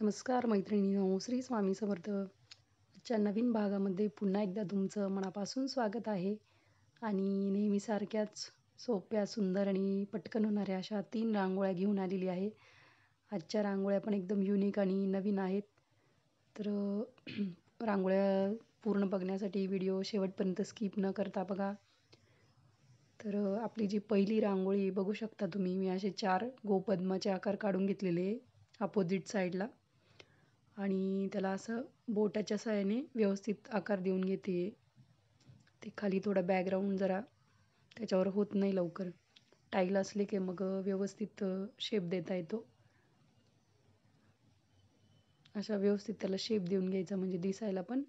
नमस्कार मैत्रिणींनो, श्री स्वामी समर्थ. आजच्या नवीन भागामध्ये पुन्हा एकदा तुमचं मनापासून स्वागत आहे. आणि नेहमीसारख्याच सोप्या, सुंदर आणि पटकन होणाऱ्या अशा 3 रांगोळ्या घेऊन आलेली आहे. आजच्या रांगोळ्या पण एकदम युनिक आणि नवीन आहेत. तर रांगोळ्या पूर्ण बघण्यासाठी व्हिडिओ शेवटपर्यंत स्किप न करता बघा. तर आपली जी पहिली रांगोळी बघू शकता तुम्ही, मी असे 4 गोपद्माचे आकार काढून घेतलेले अपोजिट साईडला. आणि त्याला असं बोटाच्या सहाय्याने व्यवस्थित आकार देऊन घेते. ते खाली थोडा बॅकग्राऊंड जरा त्याच्यावर होत नाही लवकर. टाईल असले की मग व्यवस्थित शेप देता येतो. अशा व्यवस्थित त्याला शेप देऊन घ्यायचा, म्हणजे दिसायला पण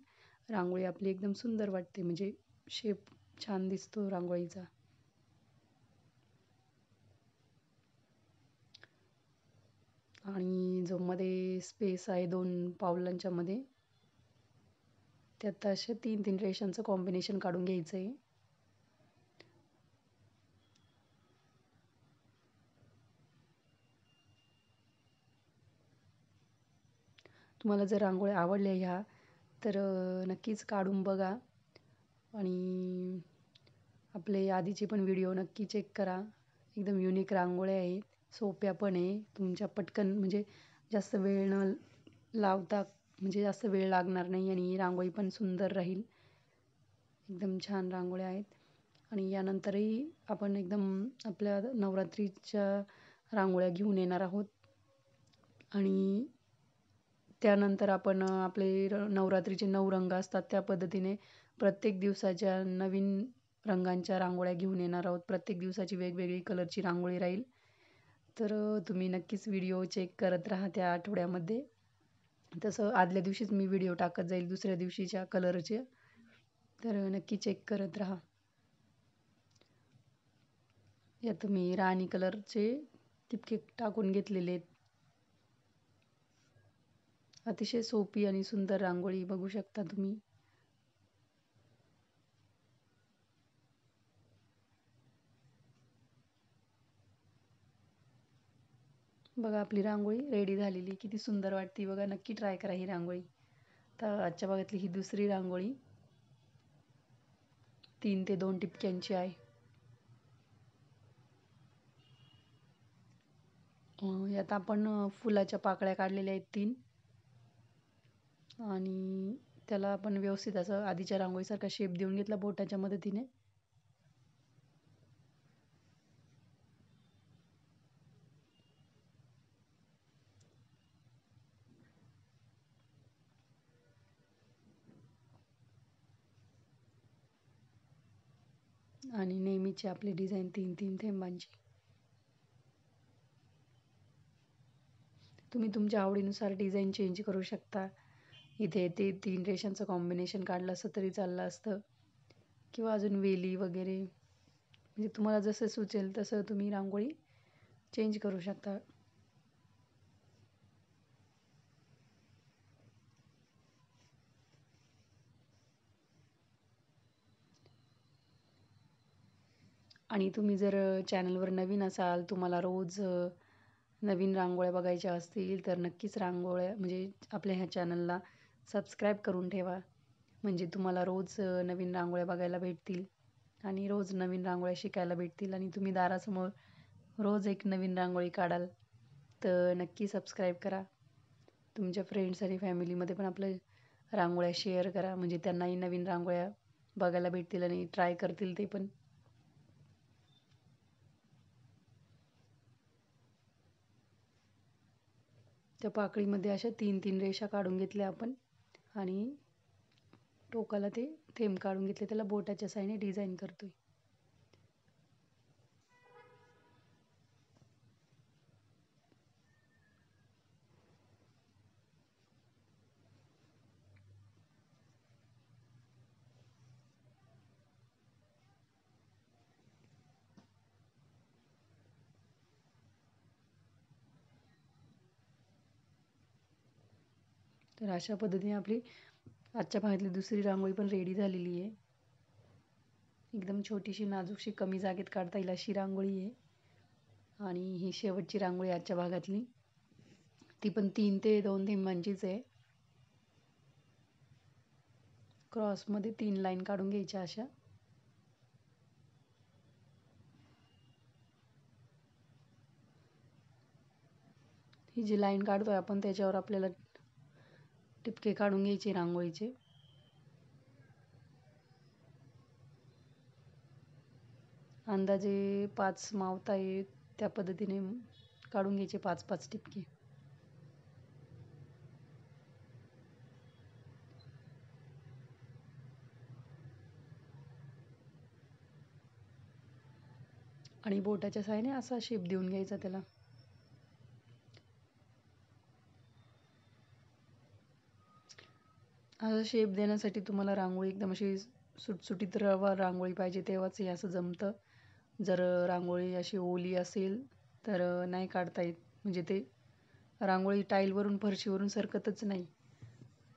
रांगोळी आपली एकदम सुंदर वाटते, म्हणजे शेप छान दिसतो रांगोळीचा. आणि जो मध्ये स्पेस आहे 2 पावलांच्या मध्ये, त्यात अशा 3-3 रेषांचं कॉम्बिनेशन काढून घ्यायचं आहे. तुम्हाला जर रांगोळ्या आवडल्या ह्या तर नक्कीच काढून बघा. आणि आपले आधीचे पण व्हिडिओ नक्की चेक करा. एकदम युनिक रांगोळ्या आहेत, सोप्या पण आहे. तुमच्या पटकन म्हणजे जास्त वेळ न लावता, म्हणजे जास्त वेळ लागणार नाही आणि रांगोळी पण सुंदर राहील. एकदम छान रांगोळ्या आहेत. आणि यानंतरही आपण एकदम आपल्या नवरात्रीच्या रांगोळ्या घेऊन येणार आहोत. आणि त्यानंतर आपण आपले नवरात्रीचे 9 रंग असतात, त्या पद्धतीने प्रत्येक दिवसाच्या नवीन रंगांच्या रांगोळ्या घेऊन येणार आहोत. प्रत्येक दिवसाची वेगवेगळी कलरची रांगोळी राहील. तर तुम्ही नक्कीच व्हिडिओ चेक करत राहा त्या आठवड्यामध्ये. तसं आदल्या दिवशीच मी व्हिडिओ टाकत जाईल दुसऱ्या दिवशीच्या कलरचे. तर नक्की चेक करत राहा. यात मी राणी कलरचे ठिपके टाकून घेतलेले आहेत. अतिशय सोपी आणि सुंदर रांगोळी बघू शकता तुम्ही. बघा, आपली रांगोळी रेडी झालेली. किती सुंदर वाटते बघा. नक्की ट्राय करा ही रांगोळी. तर आजच्या भागातली ही दुसरी रांगोळी 3 ते 2 टिपक्यांची आहे. यात आपण फुलाच्या पाकळ्या काढलेल्या आहेत 3. आणि त्याला आपण व्यवस्थित असं आधीच्या रांगोळीसारखा शेप देऊन घेतला बोटाच्या मदतीने. आणि नेहमीची आपली डिझाईन 3-3 थेंबांची. तुम्ही तुमच्या आवडीनुसार डिझाईन चेंज करू शकता. इथे ते 3 रेषांचं कॉम्बिनेशन काढलं असतं तरी चाललं असतं, किंवा अजून वेली वगैरे, म्हणजे तुम्हाला जसं सुचेल तसं तुम्ही रांगोळी चेंज करू शकता. आणि तुम्ही जर चॅनलवर नवीन असाल, तुम्हाला रोज नवीन रांगोळ्या बघायच्या असतील, तर नक्कीच रांगोळ्या म्हणजे आपल्या ह्या चॅनलला सबस्क्राईब करून ठेवा. म्हणजे तुम्हाला रोज नवीन रांगोळ्या बघायला भेटतील आणि रोज नवीन रांगोळ्या शिकायला भेटतील. आणि तुम्ही दारासमोर रोज एक नवीन रांगोळी काढाल. तर नक्की सबस्क्राईब करा. तुमच्या फ्रेंड्स आणि फॅमिलीमध्ये पण आपल्या रांगोळ्या शेअर करा, म्हणजे त्यांनाही नवीन रांगोळ्या बघायला भेटतील आणि ट्राय करतील ते पण. त्या पाकळीमध्ये अशा 3-3 रेषा काढून घेतल्या आपण. आणि टोकाला ते थेंब काढून घेतले, त्याला बोटाच्या साहाय्याने डिझाईन करतोय. तर अशा पद्धतीने आपली आजच्या भागातली दुसरी रांगोळी पण रेडी झालेली आहे. एकदम छोटीशी, नाजूकशी, कमी जागेत काढता येईल अशी रांगोळी आहे. आणि ही शेवटची रांगोळी आजच्या भागातली. ती पण 3 ते 2 थेंबांचीच आहे. क्रॉसमध्ये 3 लाईन काढून घ्यायच्या अशा. ही जी लाईन काढतोय आपण त्याच्यावर आपल्याला टिपके काढून घ्यायचे रांगोळीचे. अंदाजे 5 मावता आहे त्या पद्धतीने काढून घ्यायचे 5-5 टिपके. आणि बोटाच्या साहाय्याने असा शेप देऊन घ्यायचा त्याला. असा शेप देण्यासाठी तुम्हाला रांगोळी एकदम अशी सुटसुटीत रांगोळी पाहिजे, तेव्हाच हे असं जमतं. जर रांगोळी अशी ओली असेल तर नाही काढता येत. म्हणजे ते रांगोळी टाईलवरून फरशीवरून सरकतच नाही.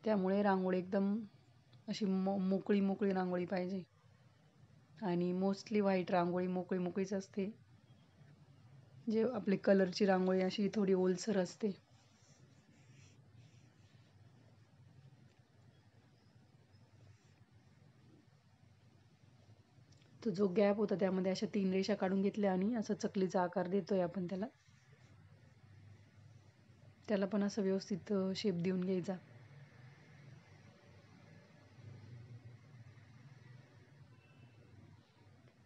त्यामुळे रांगोळी एकदम अशी मोकळी मोकळी रांगोळी पाहिजे. आणि मोस्टली व्हाईट रांगोळी मोकळी मोकळीच असते. जे आपली कलरची रांगोळी अशी थोडी ओलसर असते. तो जो गॅप होता त्यामध्ये अशा 3 रेषा काढून घेतल्या आणि असा चकलीचा आकार देतोय आपण त्याला. त्याला पण असं व्यवस्थित शेप देऊन घ्यायचा.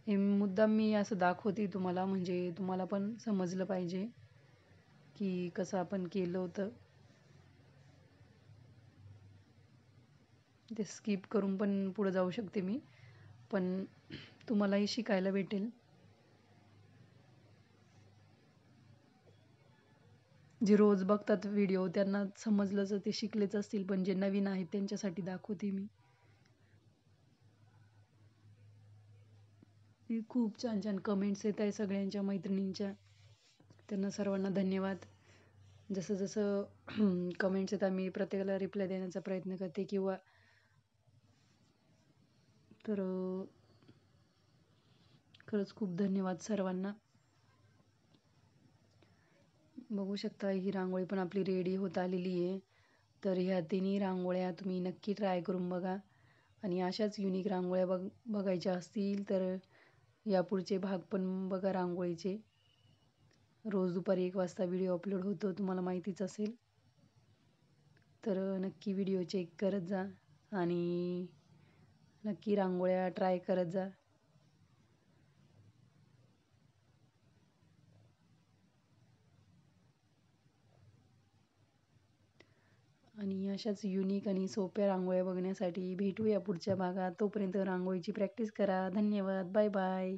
हे मुद्दाम मी असं दाखवते तुम्हाला, म्हणजे तुम्हाला पण समजलं पाहिजे की कसं आपण केलं होतं. ते स्किप करून पण पुढे जाऊ शकते मी, पण तुम्हालाही शिकायला भेटेल. जे रोज बघतात व्हिडिओ त्यांना समजलंच, ते शिकलेच असतील, पण जे नवीन आहेत त्यांच्यासाठी दाखवते मी. खूप छान छान कमेंट्स येत आहे सगळ्यांच्या मैत्रिणींच्या. त्यांना सर्वांना धन्यवाद. जसं जसं कमेंट्स येतात मी प्रत्येकाला रिप्लाय देण्याचा प्रयत्न करते, किंवा तर खरंच खूप धन्यवाद सर्वांना. बघू शकता ही रांगोळी पण आपली रेडी होत आलेली आहे. तर ह्या तिन्ही रांगोळ्या तुम्ही नक्की ट्राय करून बघा. आणि अशाच युनिक रांगोळ्या बघायच्या असतील तर यापुढचे भाग पण बघा रांगोळीचे. रोज दुपारी 1 वाजता व्हिडिओ अपलोड होतो, तुम्हाला माहितीच असेल. तर नक्की व्हिडिओ चेक करत जा आणि नक्की रांगोळ्या ट्राय करत जा. आणि अशाच युनिक आणि सोप्या रांगोळ्या बघण्यासाठी भेटूया पुढच्या भागात. तोपर्यंत रांगोळीची प्रॅक्टिस करा. धन्यवाद. Bye bye.